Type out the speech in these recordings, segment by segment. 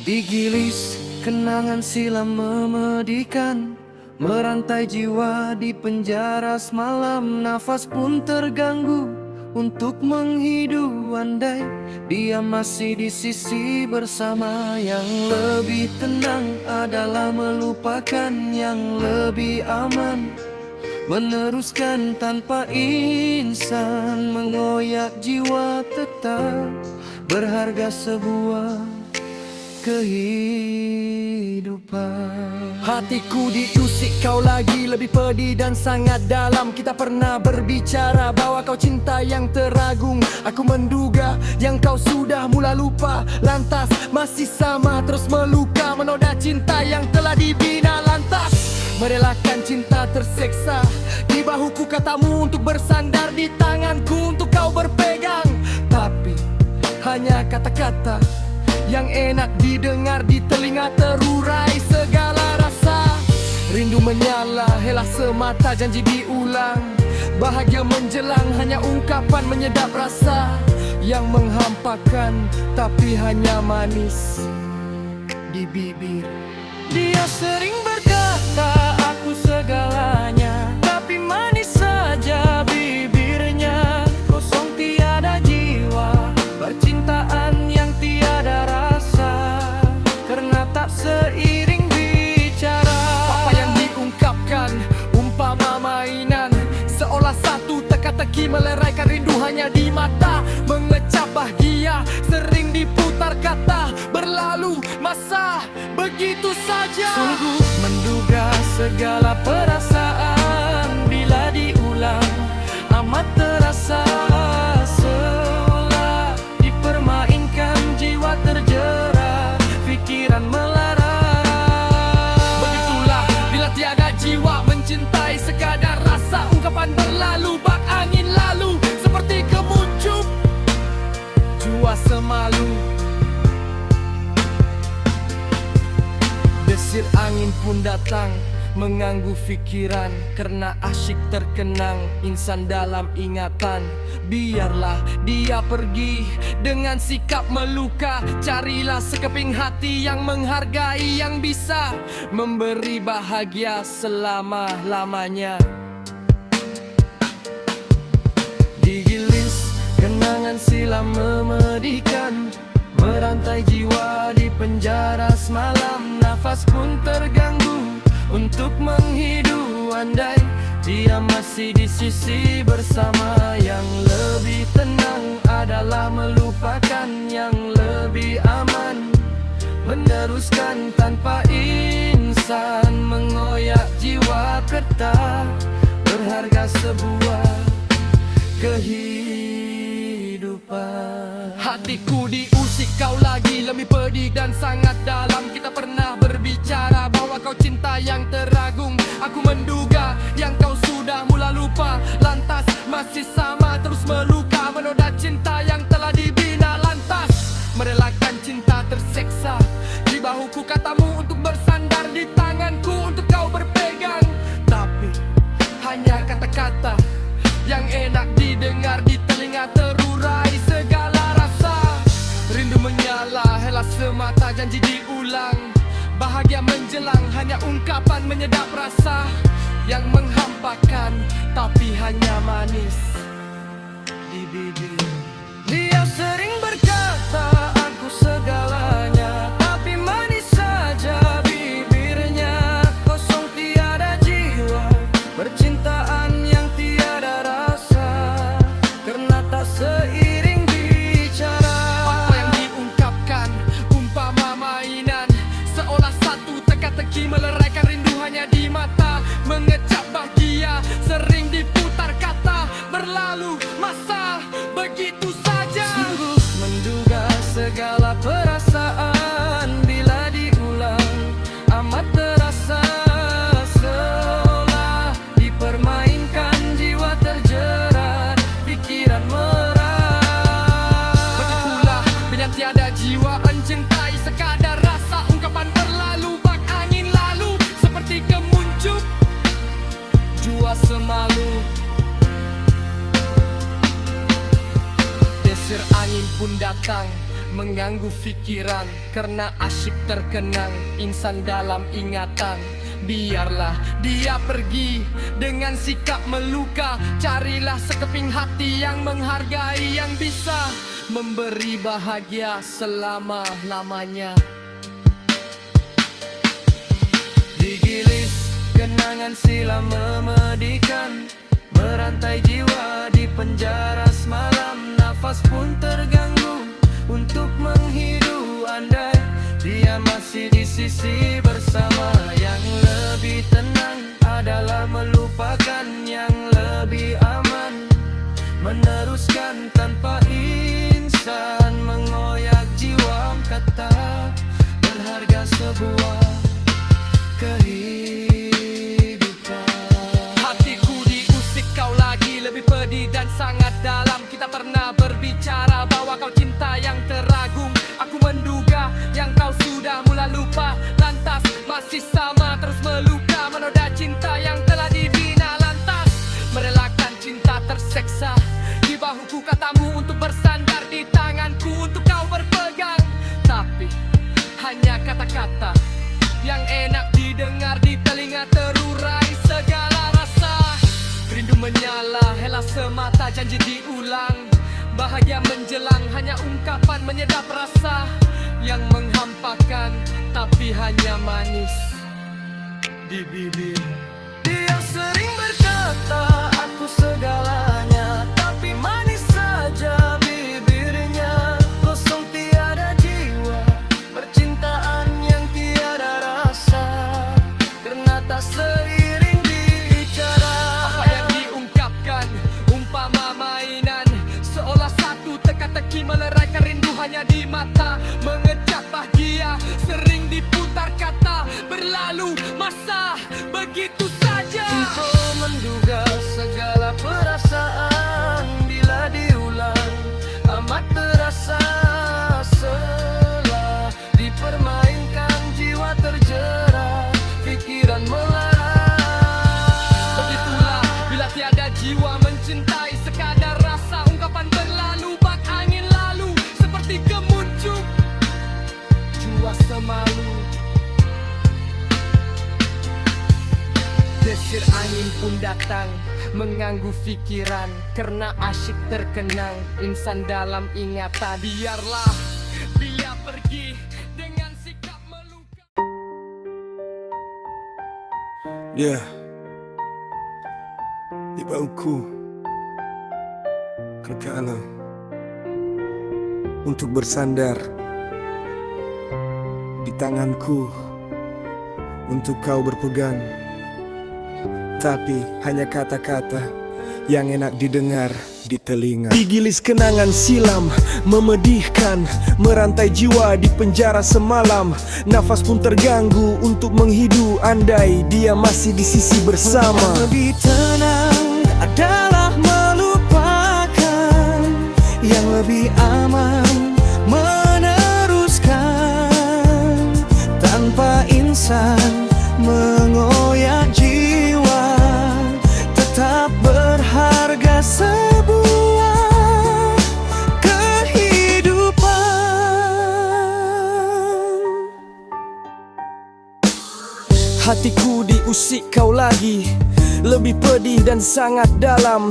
Digilis kenangan silam memedikan, merantai jiwa di penjara semalam. Nafas pun terganggu untuk menghidu. Andai dia masih di sisi bersama, yang lebih tenang adalah melupakan, yang lebih aman meneruskan tanpa insan. Mengoyak jiwa tetap berharga sebuah kehidupan. Hatiku diusik, kau lagi lebih pedih dan sangat dalam. Kita pernah berbicara bahwa kau cinta yang teragung. Aku menduga yang kau sudah mula lupa, lantas masih sama terus meluka, menoda cinta yang telah dibina. Lantas merelakan cinta terseksa di bahuku, katamu untuk bersandar di tanganku untuk kau berpegang. Tapi hanya kata-kata yang enak didengar di telinga, terurai segala rasa. Rindu menyala, helah semata janji diulang. Bahagia menjelang, hanya ungkapan menyedap rasa yang menghampakan, tapi hanya manis di bibir. Dia sering berkata aku segalanya, tapi manis saja bibirnya. Kosong tiada jiwa, percintaan yang tiada rasa, karena tak seiring bicara. Apa yang diungkapkan umpama mainan, seolah satu teka-teki meleraikan rindu hanya di mata. Mengecap bahagia sering diputar kata, berlalu masa begitu saja. Sungguh menduga segala perasaan bila diulang amat terasa, seolah dipermainkan, jiwa terjerat, pikiran melara. Begitulah bila tiada jiwa mencintai, sekadar rasa ungkapan berlalu, bak angin lalu seperti kemuncup jua semalu. Desir angin pun datang mengganggu pikiran, karena asyik terkenang insan dalam ingatan. Biarlah dia pergi dengan sikap meluka, carilah sekeping hati yang menghargai, yang bisa memberi bahagia selama-lamanya. Digilis kenangan silam memedikan, merantai jiwa di penjara semalam. Nafas pun terganggu untuk menghidu. Andai dia masih di sisi bersama, yang lebih tenang adalah melupakan, yang lebih aman meneruskan tanpa insan. Mengoyak jiwa kertas berharga sebuah kehidupan. Hatiku diusik, kau lagi lebih pedih dan sangat dalam. Kita pernah berbicara bahwa kau cinta yang teragung. Aku menduga yang kau sudah mula lupa, lantas masih sama terus meluka, menoda cinta yang telah dibina. Lantas merelakan cinta terseksa di bahuku, katamu untuk bersandar di tanganku untuk kau berpegang. Tapi hanya kata-kata yang enak didengar di telinga, terurai segala rasa. Rindu menyala, helah semata janji diulang. Bahagia menjelang, hanya ungkapan menyedap rasa yang menghampakan, tapi hanya manis di bibir. Dia sering berkata aku segalanya, tapi manis saja bibirnya. Kosong tiada jiwa, percintaan yang tiada rasa, karena tak seiring bicara. Apa yang diungkapkan umpama mainan, seolah satu teka-teki meleraikan rindu hanya di mata. Mengecap bahagia sering diputar kata, berlalu masa begitu saja. Sungguh menduga segala perasaan bila diulang amat terasa, seolah dipermainkan, jiwa terjerat, pikiran merah. Begitulah bila tiada jiwa mencintai, sekadar rasa ungkapan berlalu, bak angin lalu seperti kemuncup jua semalu. Desir angin pun datang mengganggu pikiran karena asyik terkenang insan dalam ingatan. Biarlah dia pergi dengan sikap meluka. Carilah sekeping hati yang menghargai, yang bisa memberi bahagia selama-lamanya. Digilis kenangan silam memedihkan, merantai jiwa di penjara semalam. Nafas pun terganggu untuk menghidu, andai dia masih di sisi bersama. Yang lebih tenang adalah melupakan, yang lebih aman meneruskan tanpa insan mengoyak jiwa. Kata berharga sebuah kehidupan. Hatiku diusik kau lagi, lebih pedih dan sangat dalam. Kita pernah berbicara bahwa kau cinta yang teragung. Aku menduga yang kau sudah mulai lupa, lantas masih sama terus meluka, menoda cinta yang telah dibina. Lantas merelakan cinta terseksa di bahuku, katamu untuk bersandar, di tanganku untuk kau berpegang. Tapi hanya kata-kata yang enak didengar di telinga, terurai segala rasa. Rindu menyala, hela semata janji diulang. Bahagia menjelang, hanya ungkapan menyedap rasa yang menghampakan, tapi hanya manis di bibir. Dia sering berkata aku segalanya, tapi manis saja bibirnya. Kosong tiada jiwa, percintaan yang tiada rasa, karena tak seiring bicara. Apa yang diungkapkan umpama mainan, seolah satu teka-teki meleraikan rindu hanya di mata. Mengejak bahagia sering diputar kata, berlalu masa begitu saja. Engkau menduga segala perasaan, bila diulang amat terasa. Setelah dipermainkan jiwa terjerat, pikiran melarang. Begitulah bila tiada jiwa mencintai, sekadar rasa ungkapan berlalu, bak angin lalu seperti kemuncup jua semalu. Desir angin pun datang mengganggu pikiran, karena asyik terkenang insan dalam ingatan. Biarlah dia pergi dengan sikap meluka. Di bauku terkala untuk bersandar, di tanganku untuk kau berpegang. Tapi hanya kata-kata yang enak didengar di telinga. Digilis kenangan silam memedihkan, merantai jiwa di penjara semalam. Nafas pun terganggu untuk menghidu, andai dia masih di sisi bersama. Lebih tenang adalah melupakan, yang lebih aman meneruskan tanpa insan mengoyak jiwa. Tetap berharga sebuah kehidupan. Hatiku diusik kau lagi, lebih pedih dan sangat dalam.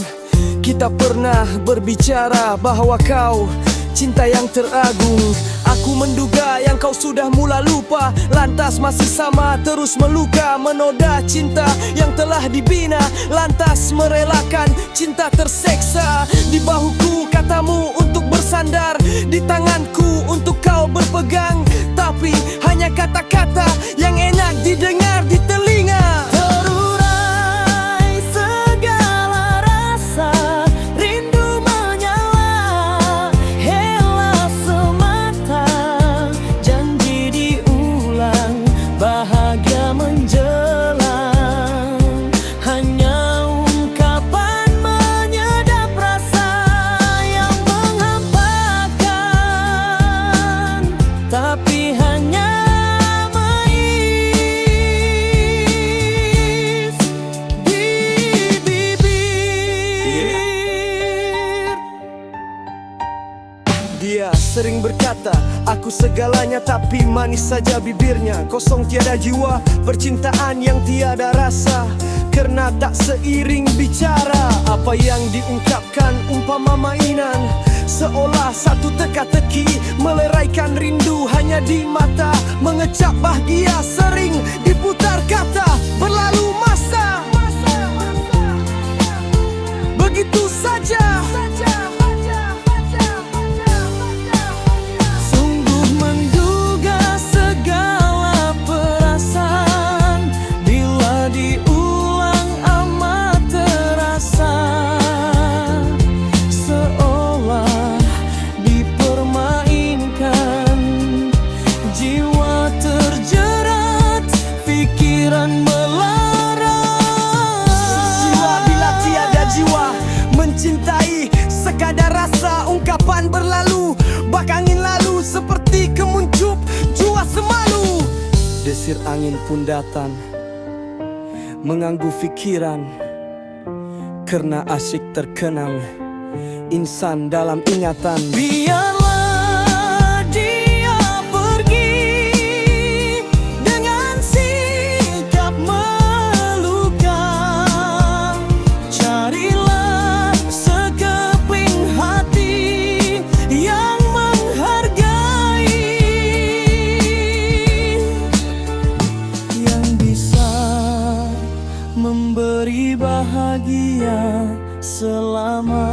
Kita pernah berbicara bahwa kau cinta yang teragung. Aku menduga yang kau sudah mulai lupa, lantas masih sama terus meluka, menoda cinta yang telah dibina. Lantas merelakan cinta terseksa. Di bahuku katamu untuk bersandar, di tanganku untuk kau berpegang. Tapi hanya kata-kata yang enak didengar di telinga. Terurai segala rasa, rindu menyala, hela semata janji diulang. Bahagia menjelang, hanya ungkapan menyedap rasa yang menghampakan, tapi hanya segalanya tapi manis saja bibirnya. Kosong tiada jiwa, percintaan yang tiada rasa, karena tak seiring bicara. Apa yang diungkapkan umpama mainan, seolah satu teka-teki meleraikan rindu hanya di mata. Mengecap bahagia sering diputar kata, berlalu masa, begitu saja. Sungguh menduga segala perasaan, bila diulang amat terasa, seolah dipermainkan. Jiwa terjerat, pikiran melarat. Jiwa bila tiada jiwa, mencintai sekadar rasa. Ungkapan berlalu, bak angin lalu, seperti kemuncup jua semalu. Desir angin pun datang, mengganggu pikiran, karena asyik terkenang insan dalam ingatan. Biarlah dia pergi dengan sikap meluka. Carilah sekeping hati yang menghargai, yang bisa memberi bahagia selama